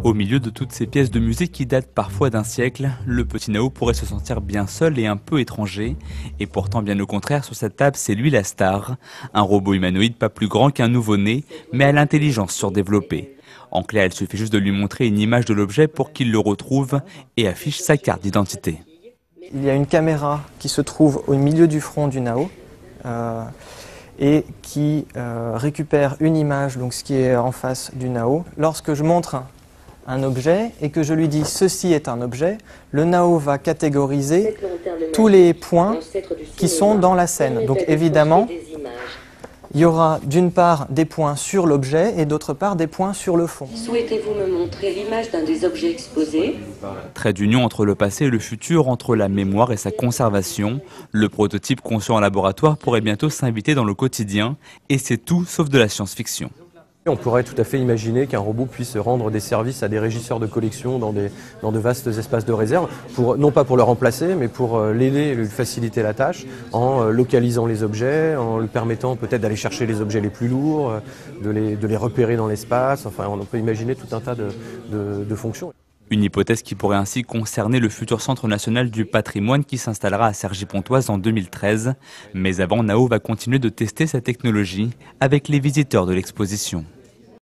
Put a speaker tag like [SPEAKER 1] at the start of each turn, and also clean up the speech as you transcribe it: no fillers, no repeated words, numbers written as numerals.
[SPEAKER 1] Au milieu de toutes ces pièces de musique qui datent parfois d'un siècle, le petit Nao pourrait se sentir bien seul et un peu étranger. Et pourtant, bien au contraire, sur cette table, c'est lui la star. Un robot humanoïde pas plus grand qu'un nouveau-né, mais à l'intelligence surdéveloppée. En clair, il suffit juste de lui montrer une image de l'objet pour qu'il le retrouve et affiche sa carte d'identité.
[SPEAKER 2] Il y a une caméra qui se trouve au milieu du front du Nao et qui récupère une image, donc ce qui est en face du Nao. Lorsque je montre un objet et que je lui dis ceci est un objet, le Nao va catégoriser tous les points qui sont dans la scène. Donc évidemment, il y aura d'une part des points sur l'objet et d'autre part des points sur le fond.
[SPEAKER 3] Souhaitez-vous me montrer l'image d'un des objets exposés?
[SPEAKER 1] Trait d'union entre le passé et le futur, entre la mémoire et sa conservation. Le prototype conçu en laboratoire pourrait bientôt s'inviter dans le quotidien. Et c'est tout sauf de la science-fiction.
[SPEAKER 4] On pourrait tout à fait imaginer qu'un robot puisse rendre des services à des régisseurs de collection dans de vastes espaces de réserve, non pas pour le remplacer, mais pour l'aider et lui faciliter la tâche en localisant les objets, en lui permettant peut-être d'aller chercher les objets les plus lourds, de les repérer dans l'espace. Enfin, on peut imaginer tout un tas de fonctions.
[SPEAKER 1] Une hypothèse qui pourrait ainsi concerner le futur Centre national du patrimoine qui s'installera à Cergy-Pontoise en 2013. Mais avant, Nao va continuer de tester sa technologie avec les visiteurs de l'exposition.